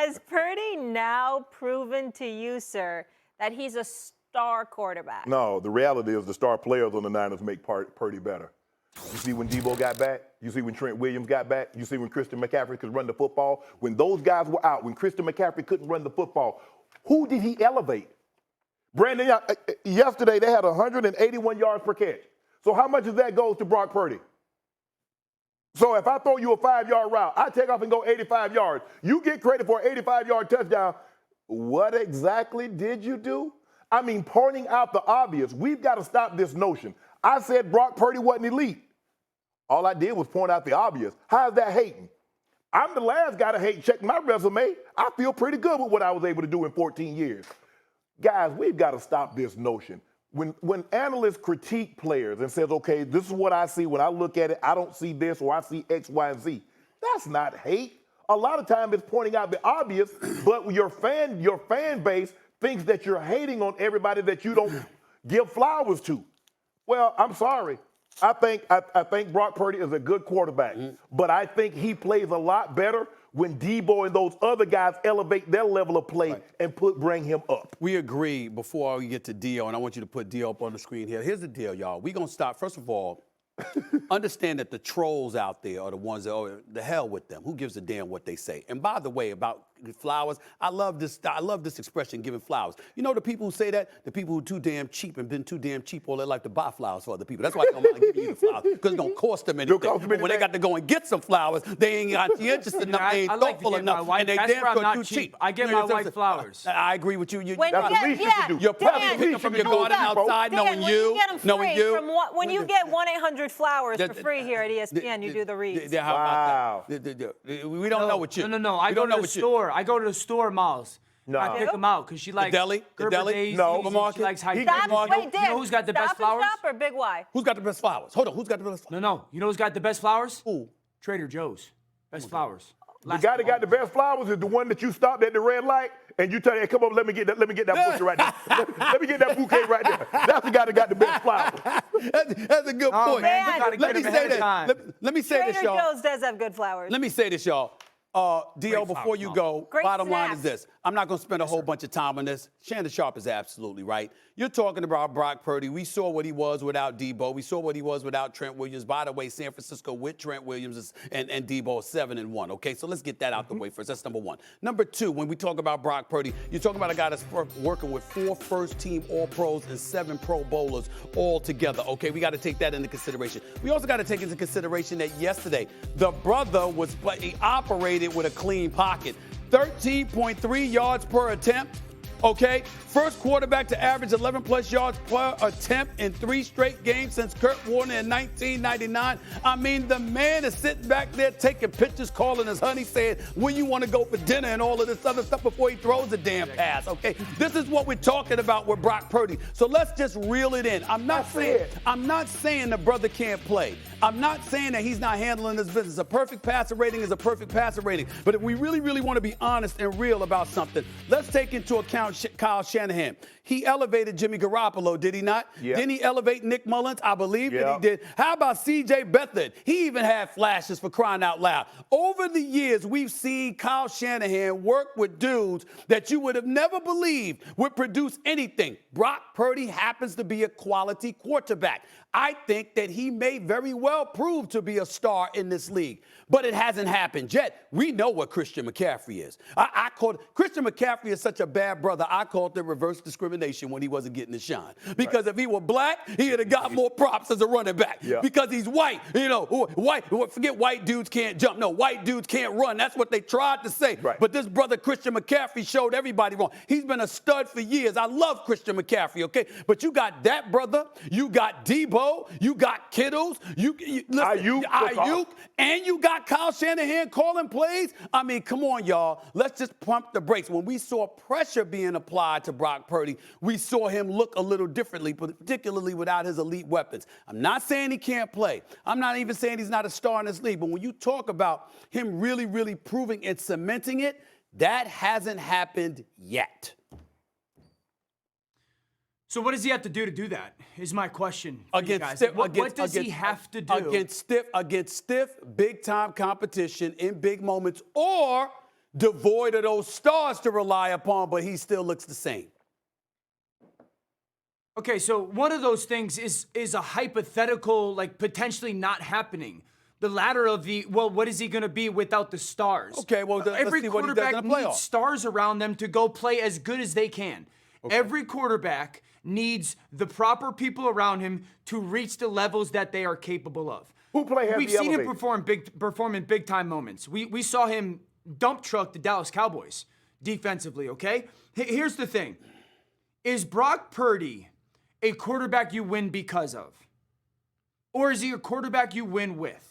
Has Purdy now proven to you, sir, that he's a star quarterback? No, the reality is the star players on the Niners make Purdy better. You see when Debo got back? You see when Trent Williams got back? You see when Christian McCaffrey could run the football? When those guys were out, when Christian McCaffrey couldn't run the football, who did he elevate? Brandon, yesterday they had 181 yards per catch. So how much of that goes to Brock Purdy? So if I throw you a 5-yard route, I take off and go 85 yards. You get credit for an 85-yard touchdown. What exactly did you do? I mean, pointing out the obvious. We've got to stop this notion. I said Brock Purdy wasn't elite. All I did was point out the obvious. How's that hating? I'm the last guy to hate. Check my resume. I feel pretty good with what I was able to do in 14 years. Guys, we've got to stop this notion. When analysts critique players and says, okay, this is what I see. When I look at it, I don't see this or I see X, Y, and Z. That's not hate. A lot of times it's pointing out the obvious, but your fan base thinks that you're hating on everybody that you don't give flowers to. Well, I'm sorry. I think Brock Purdy is a good quarterback, but I think he plays a lot better when Debo and those other guys elevate their level of play and bring him up. We agree before we get to Dio, and I want you to put Dio up on the screen here. Here's the deal, y'all. We're going to stop. First of all, understand that the trolls out there are the ones that, oh, the hell with them. Who gives a damn what they say? And by the way, about flowers, I love this expression, giving flowers. You know the people who say that? The people who are too damn cheap and been too damn cheap all their life to buy flowers for other people. That's why they don't mind giving you the flowers, because it's going to cost them anything. But when they got to go and get some flowers, they ain't got the interest enough, they ain't thoughtful enough, and they damn sure too cheap. I get my wife flowers. I agree with you. That's the least you can do. You're probably picking from your garden outside, knowing you. When you get 1-800-Flowers for free here at ESPN, you do the reads. Wow. We don't know what you. No. I go to the store. I go to the store, Miles. No. I pick them out because she likes the deli? No. She likes high. Wait, Dan, you know who's got the best flowers? Stop or Big Y? Who's got the best flowers? Hold on. Who's got the best flowers? No. You know who's got the best flowers? Who? Trader Joe's. Best flowers. The guy that got the best flowers is the one that you stopped at the red light and you tell him, hey, come over, let me get that bouquet right there. Let me get that bouquet right there. That's the guy that got the best flowers. That's a good point. Man, Let me say this. Let me say this, y'all. Trader Joe's does have good flowers. Let me say this, y'all. Dio, before you go, bottom line is this. I'm not going to spend a whole bunch of time on this. Shannon Sharpe is absolutely right. You're talking about Brock Purdy. We saw what he was without Debo. We saw what he was without Trent Williams. By the way, San Francisco with Trent Williams and Debo 7-1. Okay, so let's get that out the way first. That's number one. Number two, when we talk about Brock Purdy, you're talking about a guy that's working with 4 first-team All-Pros and 7 Pro Bowlers all together. Okay, we got to take that into consideration. We also got to take into consideration that yesterday the brother he operated with a clean pocket. 13.3 yards per attempt. Okay, first quarterback to average 11-plus yards per attempt in 3 straight games since Kurt Warner in 1999. I mean, the man is sitting back there taking pictures, calling his honey, saying, when you want to go for dinner and all of this other stuff before he throws a damn pass, okay? This is what we're talking about with Brock Purdy. So let's just reel it in. I'm not saying the brother can't play. I'm not saying that he's not handling his business. A perfect passer rating is a perfect passer rating. But if we really, really want to be honest and real about something, let's take into account Kyle Shanahan. He elevated Jimmy Garoppolo, did he not? Yep. Didn't he elevate Nick Mullins? I believe that he did. How about C.J. Beathard? He even had flashes, for crying out loud. Over the years, we've seen Kyle Shanahan work with dudes that you would have never believed would produce anything. Brock Purdy happens to be a quality quarterback. I think that he may very well prove to be a star in this league, but it hasn't happened yet. We know what Christian McCaffrey is. I called Christian McCaffrey is such a bad brother. I called it reverse discrimination when he wasn't getting the shine. Because if he were black, he'd have got more props as a running back. Yeah. Because he's white. You know, forget white dudes can't jump. No, white dudes can't run. That's what they tried to say. Right. But this brother Christian McCaffrey showed everybody wrong. He's been a stud for years. I love Christian McCaffrey, okay? But you got that brother, you got Debo, you got Kittles, Ayuk, and you got Kyle Shanahan calling plays. I mean, come on, y'all. Let's just pump the brakes. When we saw pressure being applied to Brock Purdy, we saw him look a little differently, particularly without his elite weapons. I'm not saying he can't play. I'm not even saying he's not a star in this league. But when you talk about him really, really proving and cementing it, that hasn't happened yet. So what does he have to do that? Is my question. Against what does he have to do? Against stiff, big-time competition in big moments, or devoid of those stars to rely upon, but he still looks the same. Okay, so one of those things is a hypothetical, like potentially not happening. The latter of the, well, what is he going to be without the stars? Okay, well, every let's see what he does in quarterback the needs playoffs. stars around them to go play as good as they can. Okay. Every quarterback needs the proper people around him to reach the levels that they are capable of. Who play heavy We've seen him elevated? perform in big time moments. We saw him dump truck the Dallas Cowboys defensively, okay? Here's the thing. Is Brock Purdy a quarterback you win because of? Or is he a quarterback you win with?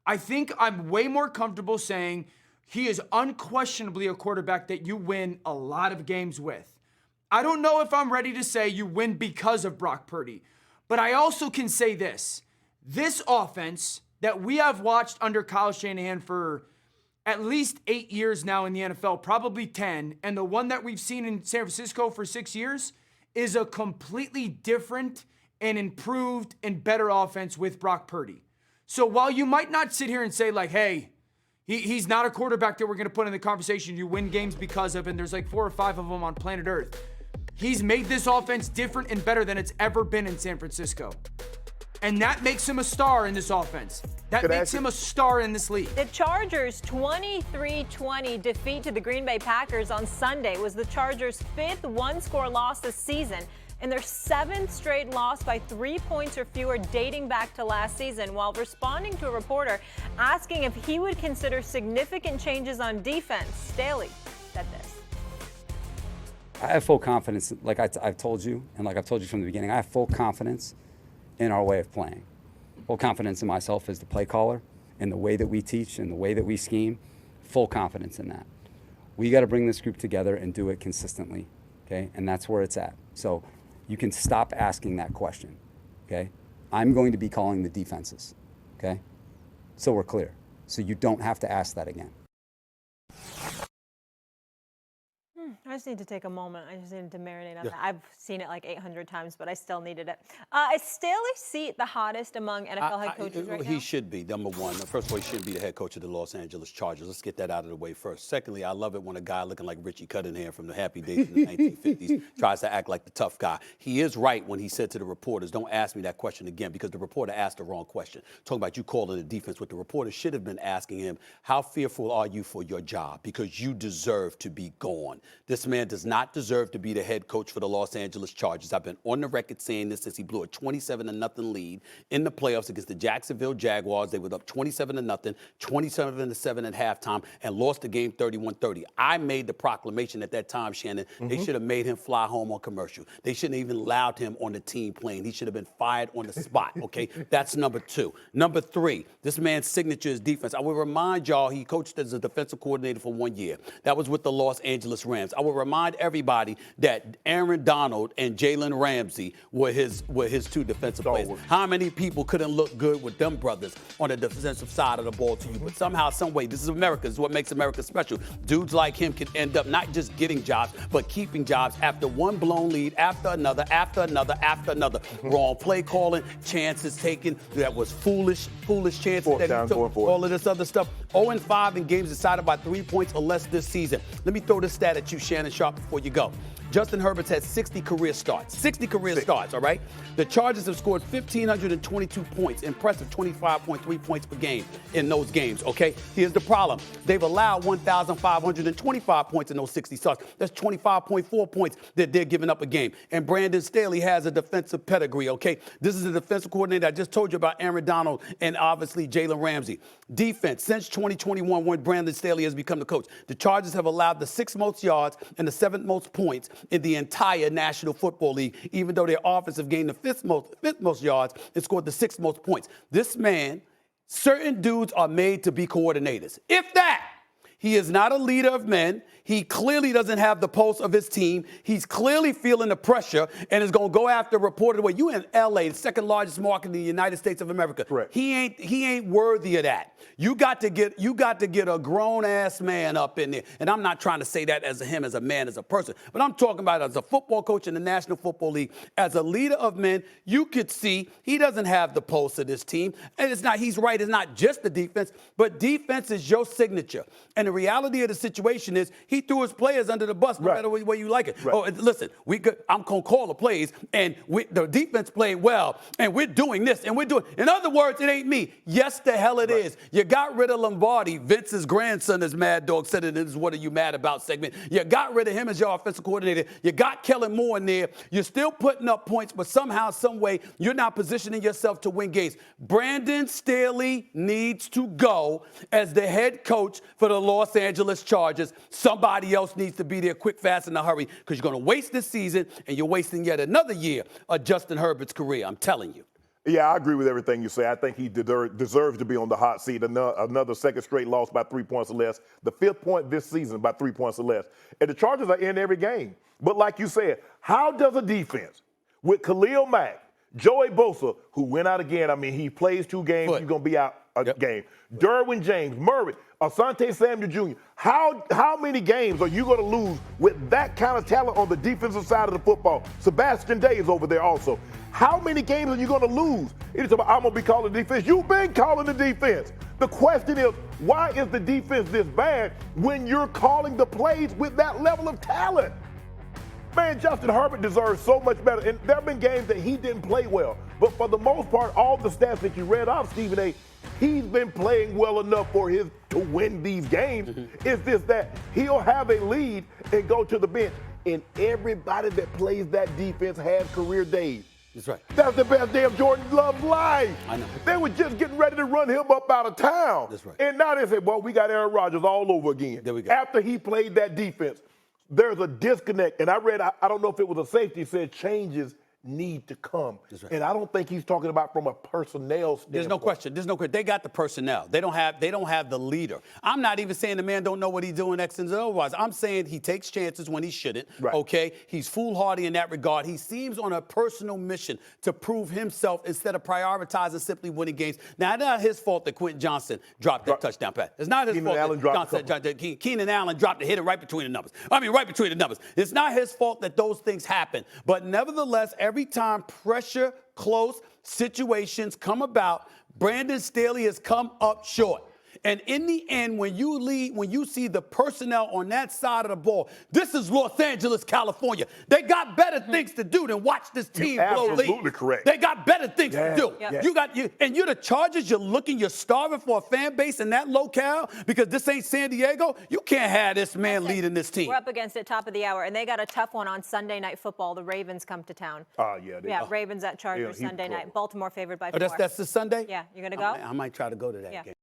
I think I'm way more comfortable saying he is unquestionably a quarterback that you win a lot of games with. I don't know if I'm ready to say you win because of Brock Purdy, but I also can say this. This offense that we have watched under Kyle Shanahan for at least 8 years now in the NFL, probably 10, and the one that we've seen in San Francisco for 6 years is a completely different and improved and better offense with Brock Purdy. So while you might not sit here and say like, hey, he's not a quarterback that we're going to put in the conversation you win games because of, and there's like 4 or 5 of them on planet Earth, he's made this offense different and better than it's ever been in San Francisco. And that makes him a star in this offense. That makes him a star in this league. The Chargers' 23-20 defeat to the Green Bay Packers on Sunday was the Chargers' 5th one-score loss this season and their 7th straight loss by 3 points or fewer dating back to last season. While responding to a reporter asking if he would consider significant changes on defense, Staley said this. I have full confidence, like I've told you, and like I've told you from the beginning, I have full confidence in our way of playing. Full confidence in myself as the play caller, in the way that we teach, and the way that we scheme. Full confidence in that. We got to bring this group together and do it consistently, okay? And that's where it's at. So you can stop asking that question, okay? I'm going to be calling the defenses, okay? So we're clear. So you don't have to ask that again. I just need to take a moment. I just needed to marinate on that. I've seen it like 800 times, but I still needed it. Is Staley's seat the hottest among NFL head coaches right now? He should be, number one. First of all, he shouldn't be the head coach of the Los Angeles Chargers. Let's get that out of the way first. Secondly, I love it when a guy looking like Richie Cunningham from the happy days in the 1950s tries to act like the tough guy. He is right when he said to the reporters, don't ask me that question again, because the reporter asked the wrong question. Talking about you calling the defense. What the reporter should have been asking him, how fearful are you for your job? Because you deserve to be gone. This man does not deserve to be the head coach for the Los Angeles Chargers. I've been on the record saying this since he blew a 27-0 lead in the playoffs against the Jacksonville Jaguars. They were up 27-0, 27-7 at halftime, and lost the game 31-30. I made the proclamation at that time, Shannon. They should have made him fly home on commercial. They shouldn't have even allowed him on the team plane. He should have been fired on the spot, okay? That's number two. Number three, this man's signature is defense. I will remind y'all he coached as a defensive coordinator for 1 year. That was with the Los Angeles Rams. I will remind everybody that Aaron Donald and Jalen Ramsey were his two defensive players. How many people couldn't look good with them brothers on the defensive side of the ball to you? But somehow, some way, this is America. This is what makes America special. Dudes like him can end up not just getting jobs, but keeping jobs after one blown lead, after another, after another, after another. Wrong play calling, chances taken that was foolish chances that he took, all of this other stuff. 0-5 in games decided by 3 points or less this season. Let me throw this stat at you, Shannon Sharpe, before you go. Justin Herbert's had 60 career starts. 60 career starts, all right? The Chargers have scored 1,522 points, impressive 25.3 points per game in those games, okay? Here's the problem. They've allowed 1,525 points in those 60 starts. That's 25.4 points that they're giving up a game. And Brandon Staley has a defensive pedigree, okay? This is a defensive coordinator. I just told you about Aaron Donald and obviously Jalen Ramsey. Defense, since 2021 when Brandon Staley has become the coach, the Chargers have allowed the 6th most yards and the 7th most points in the entire National Football League, even though their offense have gained the 5th most yards and scored the 6th most points. This man, certain dudes are made to be coordinators. If that, he is not a leader of men. He clearly doesn't have the pulse of his team. He's clearly feeling the pressure and is going to go after a reporter. Well, you in L.A., the second largest market in the United States of America. Correct. He ain't worthy of that. You got to get a grown-ass man up in there. And I'm not trying to say that as him, as a man, as a person. But I'm talking about as a football coach in the National Football League, as a leader of men, you could see he doesn't have the pulse of this team. And he's right, it's not just the defense, but defense is your signature. And the reality of the situation is he threw his players under the bus, no matter way you like it. Right. Oh, listen, I'm going to call the plays, and the defense played well, and we're doing this, and we're doing. In other words, it ain't me. Yes, the hell it is. You got rid of Lombardi. Vince's grandson, as Mad Dog said it in his What Are You Mad About segment. You got rid of him as your offensive coordinator. You got Kellen Moore in there. You're still putting up points, but somehow, some way, you're not positioning yourself to win games. Brandon Staley needs to go as the head coach for the Los Angeles Chargers. Somebody else needs to be there quick, fast, in a hurry, because you're going to waste this season, and you're wasting yet another year of Justin Herbert's career. I'm telling you. Yeah, I agree with everything you say. I think he deserves to be on the hot seat. Another second straight loss by 3 points or less. The 5th point this season by 3 points or less. And the Chargers are in every game. But like you said, how does a defense with Khalil Mack, Joey Bosa, who went out again, I mean, he plays 2 games, he's going to be out a game. Derwin James, Murray, Asante Samuel Jr., how many games are you going to lose with that kind of talent on the defensive side of the football? Sebastian Day is over there also. How many games are you going to lose? It's about, I'm going to be calling the defense. You've been calling the defense. The question is, why is the defense this bad when you're calling the plays with that level of talent? Man, Justin Herbert deserves so much better. And there have been games that he didn't play well. But for the most part, all the stats that you read off, Stephen A., he's been playing well enough for his to win these games. It's just that he'll have a lead and go to the bench. And everybody that plays that defense has career days. That's right. That's the best day of Jordan Love's life. I know. They were just getting ready to run him up out of town. That's right. And now they say, well, we got Aaron Rodgers all over again. There we go. After he played that defense, there's a disconnect. And I read, I don't know if it was a safety, said changes need to come. That's right. And I don't think he's talking about from a personnel standpoint. There's no question. There's no question. They got the personnel. They don't have the leader. I'm not even saying the man don't know what he's doing X and otherwise. I'm saying he takes chances when he shouldn't. Right. Okay? He's foolhardy in that regard. He seems on a personal mission to prove himself instead of prioritizing simply winning games. Now, it's not his fault that Quentin Johnson dropped that touchdown pass. It's not his Keenan fault Allen that Keenan Allen dropped hit it right between the numbers. Right between the numbers. It's not his fault that those things happen. But nevertheless, every time pressure, close situations come about, Brandon Staley has come up short. And in the end, when you see the personnel on that side of the ball, this is Los Angeles, California. They got better things to do than watch this team blow leads. Absolutely correct. They got better things to do. Yep. You're the Chargers. You're starving for a fan base in that locale because this ain't San Diego. You can't have this man leading this team. We're up against it, top of the hour, and they got a tough one on Sunday Night Football. The Ravens come to town. Ravens at Chargers Sunday night. Baltimore favored by 4. That's the Sunday? Yeah, you're gonna go? I might try to go to that game.